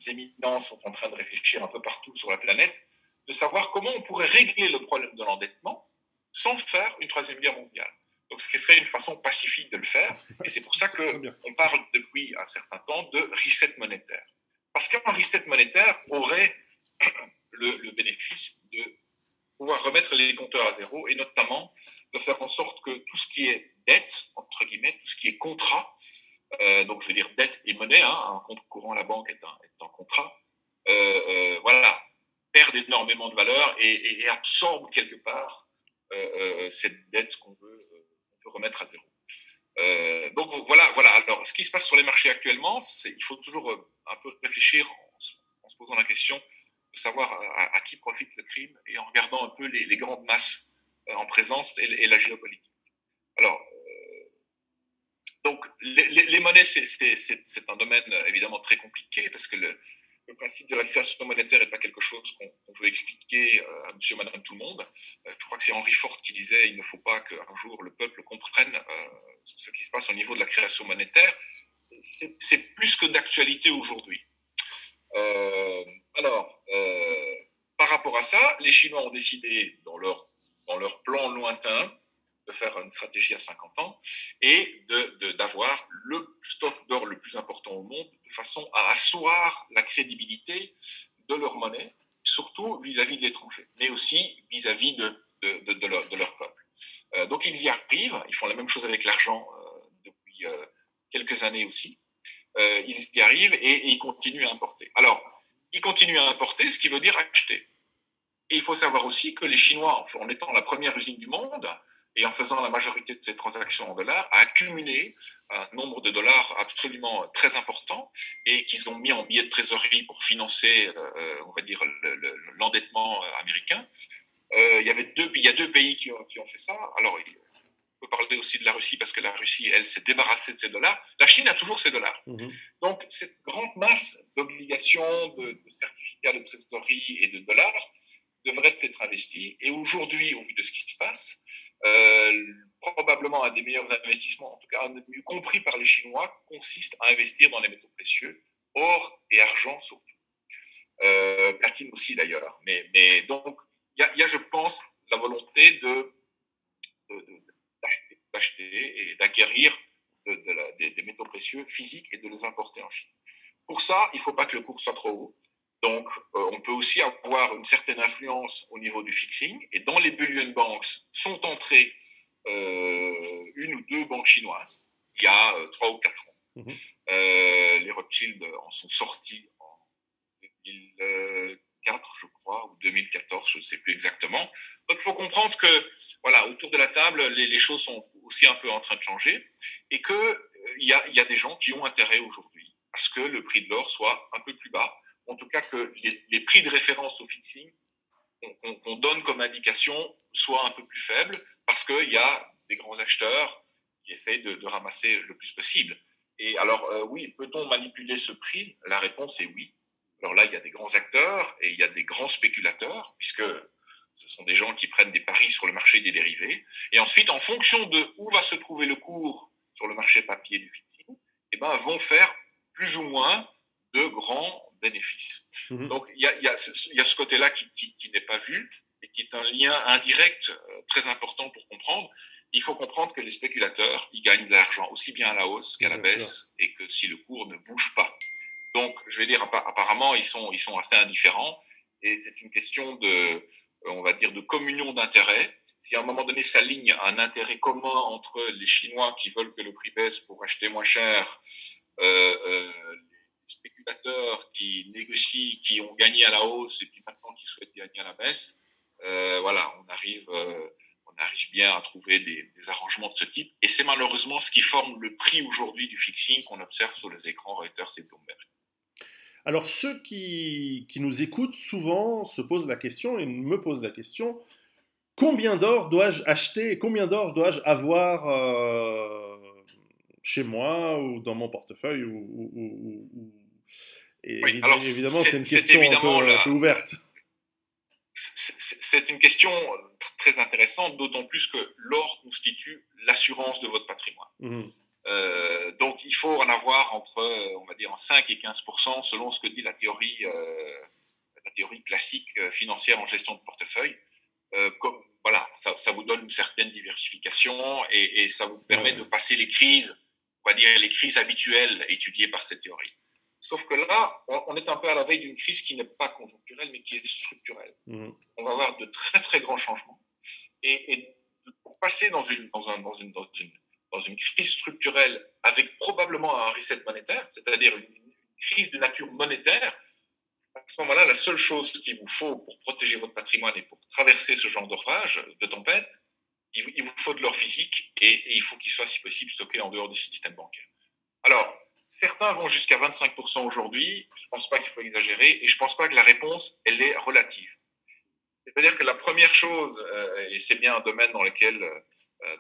éminences sont en train de réfléchir un peu partout sur la planète, de savoir comment on pourrait régler le problème de l'endettement sans faire une troisième guerre mondiale. Donc, ce qui serait une façon pacifique de le faire. Et c'est pour ça qu'on parle depuis un certain temps de reset monétaire. Parce qu'un reset monétaire aurait le bénéfice de pouvoir remettre les compteurs à zéro et notamment de faire en sorte que tout ce qui est dette, entre guillemets, tout ce qui est contrat, donc je veux dire dette et monnaie, hein, un compte courant à la banque est un contrat, voilà, perd énormément de valeur et absorbe quelque part cette dette qu'on veut remettre à zéro. Donc voilà. Alors, ce qui se passe sur les marchés actuellement, il faut toujours un peu réfléchir en se posant la question de savoir à qui profite le crime et en regardant un peu les grandes masses en présence et la géopolitique. Alors, donc les monnaies, c'est un domaine évidemment très compliqué parce que le principe de la création monétaire n'est pas quelque chose qu'on veut expliquer à monsieur, madame, tout le monde. Je crois que c'est Henry Ford qui disait il ne faut pas qu'un jour le peuple comprenne ce qui se passe au niveau de la création monétaire. C'est plus que d'actualité aujourd'hui. Alors, par rapport à ça, les Chinois ont décidé, dans leur plan lointain, de faire une stratégie à 50 ans et d'avoir le stock d'or le plus important au monde de façon à asseoir la crédibilité de leur monnaie, surtout vis-à-vis de l'étranger, mais aussi vis-à-vis de leur peuple. Donc ils y arrivent, ils font la même chose avec l'argent depuis quelques années aussi. Ils y arrivent et ils continuent à importer. Alors, ils continuent à importer, ce qui veut dire acheter. Et il faut savoir aussi que les Chinois, en étant la première usine du monde et en faisant la majorité de ces transactions en dollars, a accumulé un nombre de dollars absolument très important et qu'ils ont mis en billets de trésorerie pour financer, on va dire, l'endettement américain. Il y a deux pays qui ont fait ça. Alors, on peut parler aussi de la Russie parce que la Russie, elle, s'est débarrassée de ses dollars. La Chine a toujours ses dollars. Donc, cette grande masse d'obligations, de certificats de trésorerie et de dollars devrait être investie. Et aujourd'hui, au vu de ce qui se passe, probablement un des meilleurs investissements, en tout cas un des mieux compris par les Chinois, consiste à investir dans les métaux précieux, or et argent surtout. Platine aussi d'ailleurs. Mais donc, il y a, je pense, la volonté d'acheter et d'acquérir des métaux précieux physiques et de les importer en Chine. Pour ça, il ne faut pas que le cours soit trop haut. Donc, on peut aussi avoir une certaine influence au niveau du fixing. Et dans les bullion banks sont entrées une ou deux banques chinoises il y a 3 ou 4 ans. Les Rothschild en sont sortis en 2004, je crois, ou 2014, je ne sais plus exactement. Donc, il faut comprendre que, voilà, autour de la table, les choses sont aussi un peu en train de changer et qu'il y a des gens qui ont intérêt aujourd'hui à ce que le prix de l'or soit un peu plus bas. En tout cas, que les prix de référence au fixing qu'on donne comme indication soient un peu plus faibles parce qu'il y a des grands acheteurs qui essayent de ramasser le plus possible. Et alors, oui, peut-on manipuler ce prix? La réponse est oui. Alors là, il y a des grands acteurs et il y a des grands spéculateurs, puisque ce sont des gens qui prennent des paris sur le marché des dérivés. Et ensuite, en fonction de où va se trouver le cours sur le marché papier du fixing, eh ben, vont faire plus ou moins de grands bénéfices. Donc, il y a ce côté-là qui n'est pas vu et qui est un lien indirect très important pour comprendre. Il faut comprendre que les spéculateurs, ils gagnent de l'argent aussi bien à la hausse qu'à la baisse et que si le cours ne bouge pas. Donc, je vais dire, apparemment, ils sont assez indifférents et c'est une question on va dire, de communion d'intérêts. Si à un moment donné s'aligne un intérêt commun entre les Chinois qui veulent que le prix baisse pour acheter moins cher, les spéculateurs qui négocient, qui ont gagné à la hausse et puis maintenant qui souhaitent gagner à la baisse, voilà, on arrive bien à trouver des arrangements de ce type. Et c'est malheureusement ce qui forme le prix aujourd'hui du fixing qu'on observe sur les écrans Reuters et Bloomberg. Alors ceux qui nous écoutent souvent se posent la question et me posent la question, combien d'or dois-je acheter et combien d'or dois-je avoir chez moi ou dans mon portefeuille et oui, alors évidemment c'est une question un peu ouverte. C'est une question très intéressante, d'autant plus que l'or constitue l'assurance de votre patrimoine. Donc, il faut en avoir entre, on va dire, 5 et 15% selon ce que dit la théorie classique financière en gestion de portefeuille. Comme, voilà, ça vous donne une certaine diversification et ça vous permet de passer les crises, on va dire, les crises habituelles étudiées par cette théorie. Sauf que là, on est un peu à la veille d'une crise qui n'est pas conjoncturelle, mais qui est structurelle. On va avoir de très, très grands changements. Et pour passer dans une crise structurelle avec probablement un reset monétaire, c'est-à-dire une crise de nature monétaire, à ce moment-là, la seule chose qu'il vous faut pour protéger votre patrimoine et pour traverser ce genre d'orage, de tempête, il vous faut de l'or physique et il faut qu'il soit, si possible, stocké en dehors du système bancaire. Alors, certains vont jusqu'à 25% aujourd'hui. Je ne pense pas qu'il faut exagérer et je ne pense pas que la réponse, elle est relative. C'est-à-dire que la première chose, et c'est bien un domaine dans lequel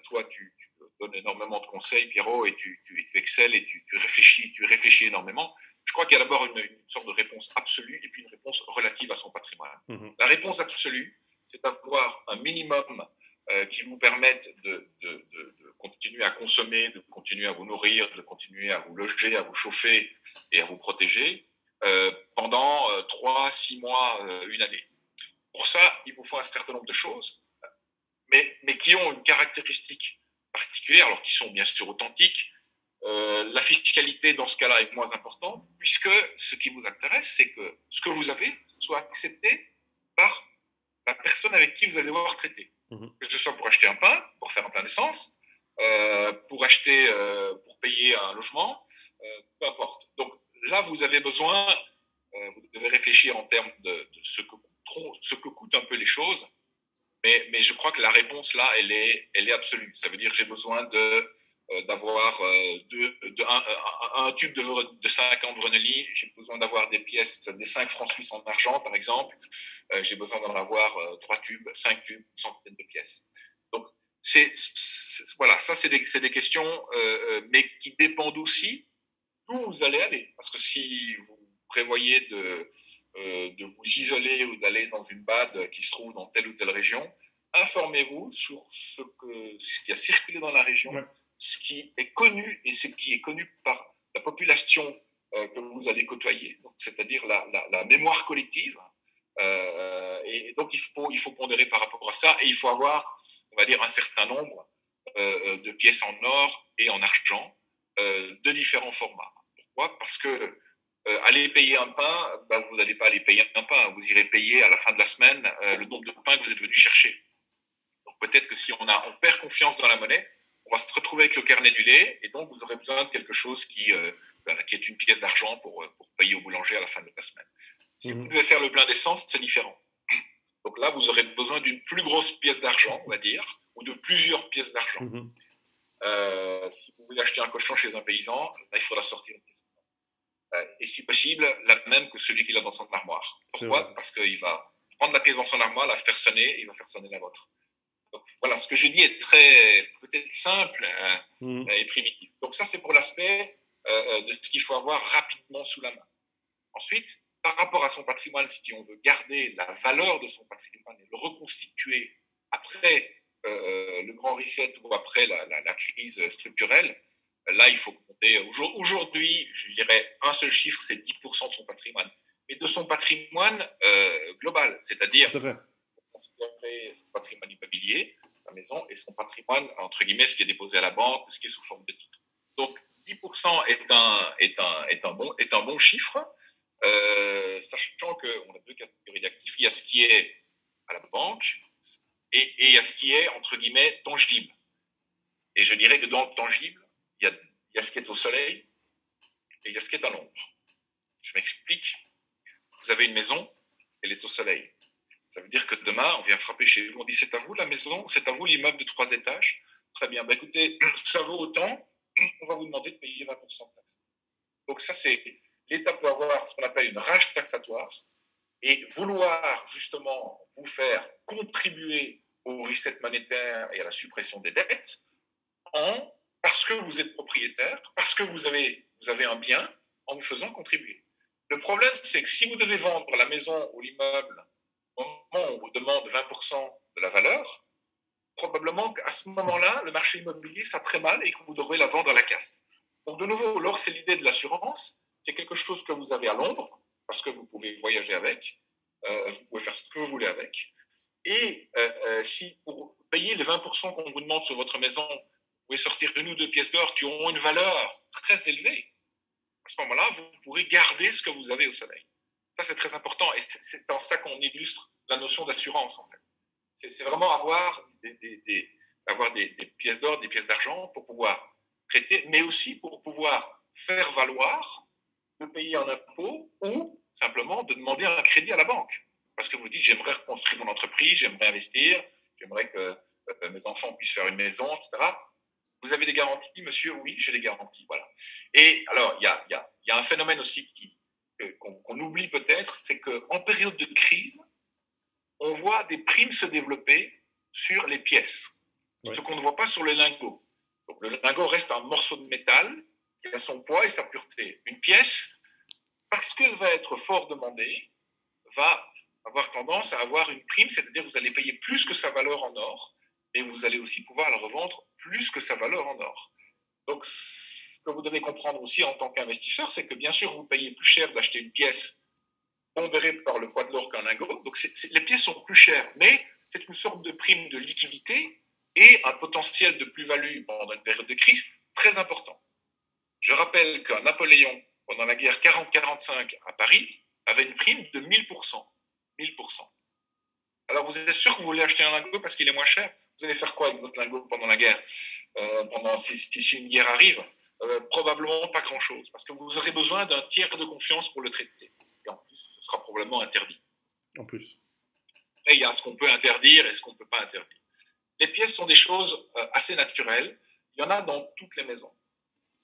toi, tu donnes énormément de conseils, Pierrot, et tu excelles et tu réfléchis énormément. Je crois qu'il y a d'abord une sorte de réponse absolue et puis une réponse relative à son patrimoine. La réponse absolue, c'est d'avoir un minimum qui vous permette de continuer à consommer, de continuer à vous nourrir, de continuer à vous loger, à vous chauffer et à vous protéger pendant 3, 6 mois, une année. Pour ça, il vous faut un certain nombre de choses. mais qui ont une caractéristique particulière, alors qui sont bien sûr authentiques. La fiscalité, dans ce cas-là, est moins importante, puisque ce qui vous intéresse, c'est que ce que vous avez soit accepté par la personne avec qui vous allez devoir traiter. Que ce soit pour acheter un pain, pour faire un plein d'essence, pour payer un logement, peu importe. Donc là, vous avez besoin, vous devez réfléchir en termes de ce que coûtent un peu les choses, mais je crois que la réponse là, elle est absolue. Ça veut dire que j'ai besoin d'avoir un tube de 50 Vreneli, j'ai besoin d'avoir des pièces, des 5 francs suisses en argent, par exemple, j'ai besoin d'en avoir 3 tubes, 5 tubes, une centaine de pièces. Donc, voilà, ça, c'est des questions, mais qui dépendent aussi d'où vous allez aller. Parce que si vous prévoyez de vous isoler ou d'aller dans une BAD qui se trouve dans telle ou telle région, informez-vous sur ce qui a circulé dans la région, ce qui est connu et ce qui est connu par la population que vous allez côtoyer, c'est-à-dire la mémoire collective. Et donc, il faut pondérer par rapport à ça et il faut avoir, on va dire, un certain nombre de pièces en or et en argent de différents formats. Pourquoi ? Parce que aller payer un pain, vous n'allez pas aller payer un pain, vous irez payer à la fin de la semaine le nombre de pains que vous êtes venu chercher. Donc peut-être que si on perd confiance dans la monnaie, on va se retrouver avec le carnet du lait et donc vous aurez besoin de quelque chose qui est une pièce d'argent pour payer au boulanger à la fin de la semaine. Si vous devez faire le plein d'essence, c'est différent. Donc là, vous aurez besoin d'une plus grosse pièce d'argent, on va dire, ou de plusieurs pièces d'argent. Si vous voulez acheter un cochon chez un paysan, là, il faudra sortir une pièce. Et si possible, la même que celui qu'il a dans son armoire. Pourquoi ? Parce qu'il va prendre la pièce dans son armoire, la faire sonner, et il va faire sonner la vôtre. Donc voilà, ce que je dis est peut-être simple et primitif. Donc ça, c'est pour l'aspect de ce qu'il faut avoir rapidement sous la main. Ensuite, par rapport à son patrimoine, si on veut garder la valeur de son patrimoine et le reconstituer après le grand reset ou après la crise structurelle, là, il faut compter. Aujourd'hui, je dirais un seul chiffre, c'est 10% de son patrimoine. Mais de son patrimoine global, c'est-à-dire considérer son patrimoine immobilier, sa maison, et son patrimoine, entre guillemets, ce qui est déposé à la banque, ce qui est sous forme de titre. Donc, 10% est un bon chiffre, sachant qu'on a deux catégories d'actifs. Il y a ce qui est à la banque et il y a ce qui est, entre guillemets, tangible. Et je dirais que dans le tangible, il y a ce qui est au soleil et il y a ce qui est à l'ombre. Je m'explique. Vous avez une maison, elle est au soleil. Ça veut dire que demain, on vient frapper chez vous, on dit c'est à vous la maison, c'est à vous l'immeuble de 3 étages. Très bien, écoutez, ça vaut autant, on va vous demander de payer 20% de taxes. Donc ça, c'est l'État peut avoir ce qu'on appelle une rage taxatoire et vouloir justement vous faire contribuer au reset monétaire et à la suppression des dettes parce que vous êtes propriétaire, parce que vous avez un bien, en vous faisant contribuer. Le problème, c'est que si vous devez vendre la maison ou l'immeuble au moment où on vous demande 20% de la valeur, probablement qu'à ce moment-là, le marché immobilier, ça très mal et que vous devrez la vendre à la casse. Donc de nouveau, alors c'est l'idée de l'assurance, c'est quelque chose que vous avez à Londres, parce que vous pouvez voyager avec, vous pouvez faire ce que vous voulez avec, et si pour payer les 20% qu'on vous demande sur votre maison, vous pouvez sortir une ou deux pièces d'or qui ont une valeur très élevée, à ce moment-là, vous pourrez garder ce que vous avez au soleil. Ça, c'est très important, et c'est en ça qu'on illustre la notion d'assurance, en fait. C'est vraiment avoir des pièces d'or, des pièces d'argent pour pouvoir traiter, mais aussi pour pouvoir faire valoir de payer un impôt ou simplement de demander un crédit à la banque. Parce que vous dites, j'aimerais reconstruire mon entreprise, j'aimerais investir, j'aimerais que mes enfants puissent faire une maison, etc. Vous avez des garanties, monsieur? Oui, j'ai des garanties. Voilà. Et alors, il y a un phénomène aussi qu'on oublie peut-être, c'est qu'en période de crise, on voit des primes se développer sur les pièces, ce qu'on ne voit pas sur les lingots. Donc, le lingot reste un morceau de métal qui a son poids et sa pureté. Une pièce, parce qu'elle va être fort demandée, va avoir tendance à avoir une prime, c'est-à-dire que vous allez payer plus que sa valeur en or, et vous allez aussi pouvoir la revendre plus que sa valeur en or. Donc, ce que vous devez comprendre aussi en tant qu'investisseur, c'est que bien sûr, vous payez plus cher d'acheter une pièce pondérée par le poids de l'or qu'un lingot. Donc, les pièces sont plus chères, mais c'est une sorte de prime de liquidité et un potentiel de plus-value pendant une période de crise très important. Je rappelle que Napoléon, pendant la guerre 40-45 à Paris, avait une prime de 1000%. 1000%. Alors vous êtes sûr que vous voulez acheter un lingot parce qu'il est moins cher? Vous allez faire quoi avec votre lingot pendant la guerre? Si une guerre arrive, probablement pas grand-chose, parce que vous aurez besoin d'un tiers de confiance pour le traiter. Et en plus, ce sera probablement interdit. En plus. Et il y a ce qu'on peut interdire et ce qu'on ne peut pas interdire. Les pièces sont des choses assez naturelles. Il y en a dans toutes les maisons.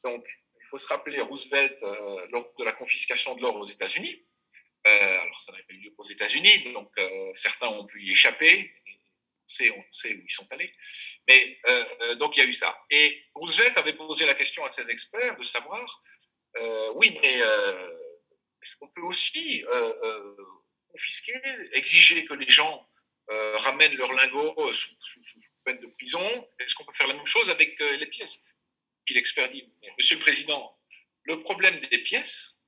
Donc, il faut se rappeler Roosevelt lors de la confiscation de l'or aux États-Unis. Alors, ça n'a pas eu lieu qu'aux États-Unis, donc certains ont pu y échapper. On sait où ils sont allés. Mais donc, il y a eu ça. Et Roosevelt avait posé la question à ses experts de savoir, oui, mais est-ce qu'on peut aussi confisquer, exiger que les gens ramènent leurs lingots sous peine de prison? Est-ce qu'on peut faire la même chose avec les pièces? Puis l'expert dit, Monsieur le Président, le problème des pièces,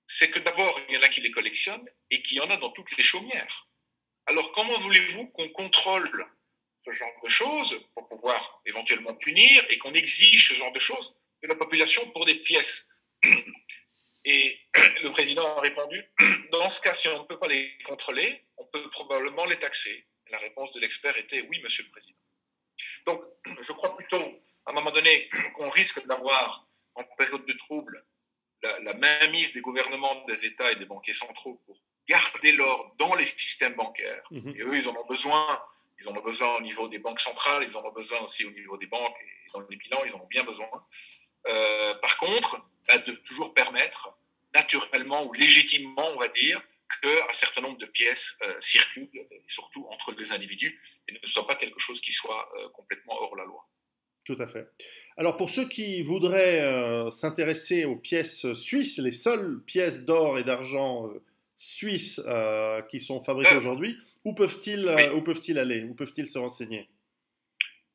c'est que d'abord, il y en a qui les collectionnent et qu'il y en a dans toutes les chaumières. Alors, comment voulez-vous qu'on contrôle ce genre de choses pour pouvoir éventuellement punir et qu'on exige ce genre de choses de la population pour des pièces? Et le président a répondu, dans ce cas, si on ne peut pas les contrôler, on peut probablement les taxer. La réponse de l'expert était, oui, Monsieur le Président. Donc, je crois plutôt, à un moment donné, qu'on risque d'avoir, en période de trouble, la mainmise des gouvernements, des États et des banquiers centraux pour garder l'or dans les systèmes bancaires. Et eux, ils en ont besoin. Ils en ont besoin au niveau des banques centrales, ils en ont besoin aussi au niveau des banques et dans les bilans, ils en ont bien besoin. Par contre, de toujours permettre, naturellement ou légitimement, on va dire, qu'un certain nombre de pièces circulent, et surtout entre les individus, et ne soit pas quelque chose qui soit complètement hors la loi. Tout à fait. Alors pour ceux qui voudraient s'intéresser aux pièces suisses, les seules pièces d'or et d'argent suisses qui sont fabriquées aujourd'hui, où peuvent-ils aller? Où peuvent-ils se renseigner?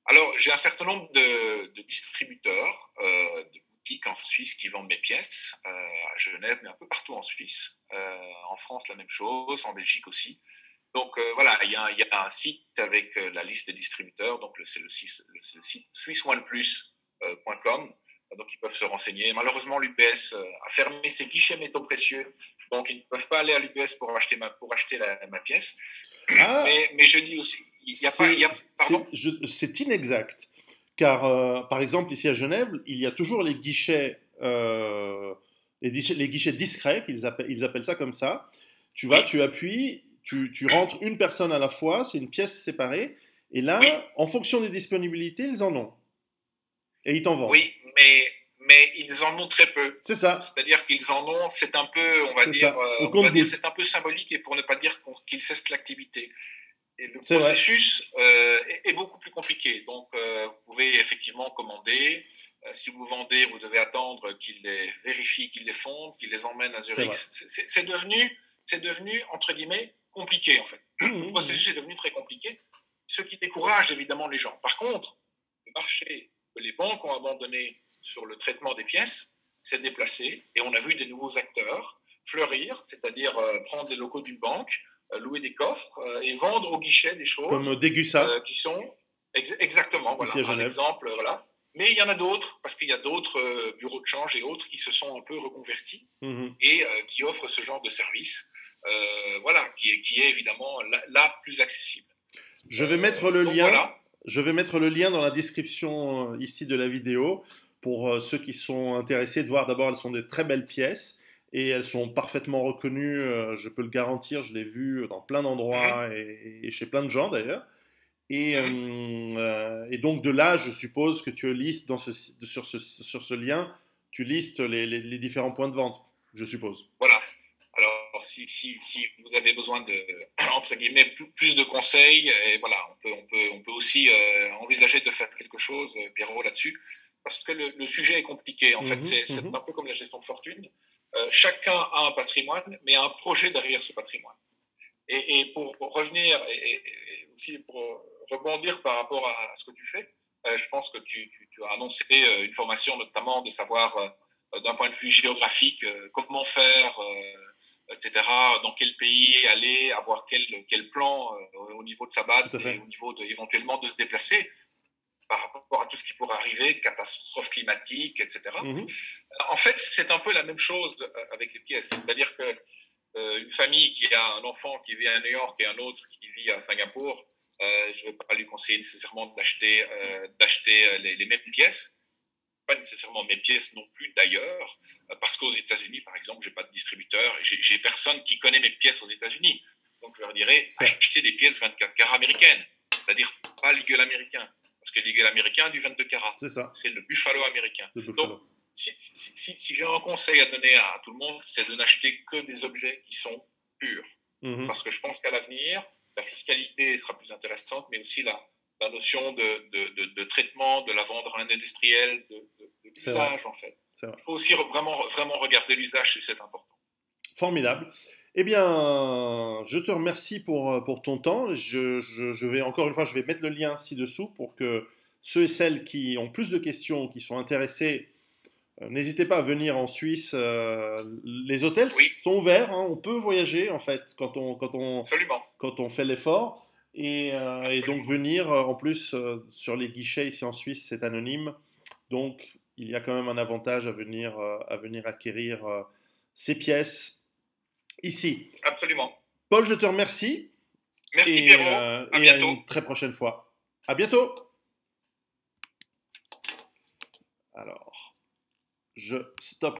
Alors j'ai un certain nombre de distributeurs, de boutiques en Suisse qui vendent mes pièces, à Genève, mais un peu partout en Suisse. En France, la même chose, en Belgique aussi. Donc voilà, il y a un site avec la liste des distributeurs, donc c'est le site swissoneplus.com, donc ils peuvent se renseigner. Malheureusement, l'UPS a fermé ses guichets métaux précieux, donc ils ne peuvent pas aller à l'UPS pour acheter ma pièce. Ah, mais je dis aussi, c'est inexact, car par exemple ici à Genève, il y a toujours les guichets discrets, ils appellent ça comme ça. Tu vas, tu appuies. Tu rentres une personne à la fois, c'est une pièce séparée, et là, en fonction des disponibilités, ils en ont. Et ils t'en vendent. Oui, mais ils en ont très peu. C'est ça. C'est-à-dire qu'ils en ont, c'est un peu, on va dire, c'est un peu symbolique, et pour ne pas dire qu'ils cessent l'activité. Et le processus est beaucoup plus compliqué. Donc, vous pouvez effectivement commander. Si vous vendez, vous devez attendre qu'ils les vérifient, qu'ils les fondent, qu'ils les emmènent à Zurich. C'est devenu, entre guillemets, compliqué, en fait. Le processus est devenu très compliqué, ce qui décourage évidemment les gens. Par contre, le marché que les banques ont abandonné sur le traitement des pièces s'est déplacé et on a vu des nouveaux acteurs fleurir, c'est-à-dire prendre les locaux d'une banque, louer des coffres et vendre au guichet des choses comme Degussa qui sont exactement, voilà, un exemple, voilà. Mais il y en a d'autres, parce qu'il y a d'autres bureaux de change et autres qui se sont un peu reconvertis et qui offrent ce genre de service, voilà, qui est évidemment là plus accessible. Je vais mettre le lien. Voilà. Je vais mettre le lien dans la description ici de la vidéo pour ceux qui sont intéressés de voir. D'abord, elles sont des très belles pièces et elles sont parfaitement reconnues. Je peux le garantir, je l'ai vu dans plein d'endroits et chez plein de gens d'ailleurs. Et donc de là, je suppose que tu listes sur ce lien, tu listes les différents points de vente, je suppose. Voilà. Alors, si vous avez besoin de, entre guillemets, plus de conseils, et voilà, on peut aussi envisager de faire quelque chose, Pierrot, là-dessus, parce que le sujet est compliqué. En fait, c'est un peu comme la gestion de fortune. Chacun a un patrimoine, mais un projet derrière ce patrimoine. Et pour revenir, et aussi pour rebondir par rapport à ce que tu fais, je pense que tu as annoncé une formation notamment de savoir, d'un point de vue géographique, comment faire etc. Dans quel pays aller, avoir quel plan au niveau de sa BAD et au niveau éventuellement de se déplacer par rapport à tout ce qui pourrait arriver, catastrophes climatiques, etc. En fait, c'est un peu la même chose avec les pièces. C'est-à-dire que une famille qui a un enfant qui vit à New York et un autre qui vit à Singapour, je ne vais pas lui conseiller nécessairement d'acheter les mêmes pièces, pas nécessairement mes pièces non plus d'ailleurs, parce qu'aux États-Unis, par exemple, j'ai pas de distributeur, j'ai personne qui connaît mes pièces aux États-Unis. Donc je leur dirais acheter des pièces 24 carats américaines, c'est-à-dire pas l'Eagle américain, parce que l'Eagle américain a du 22 carats. C'est le Buffalo américain. Donc si j'ai un conseil à donner à tout le monde, c'est de n'acheter que des objets qui sont purs. Parce que je pense qu'à l'avenir, la fiscalité sera plus intéressante, mais aussi la notion de traitement, de la vendre à un industriel, de l'usage en fait. Il faut aussi vraiment regarder l'usage, c'est important. Formidable. Eh bien, je te remercie pour ton temps. Je vais encore une fois, je vais mettre le lien ci-dessous pour que ceux et celles qui ont plus de questions, qui sont intéressés, n'hésitez pas à venir en Suisse. Les hôtels sont ouverts. Hein, on peut voyager en fait quand on fait l'effort. Et donc venir, en plus, sur les guichets ici en Suisse, c'est anonyme. Donc, il y a quand même un avantage à venir acquérir ces pièces ici. Absolument. Paul, je te remercie. Merci Pierrot. À bientôt. À une très prochaine fois. À bientôt. Alors, je stoppe.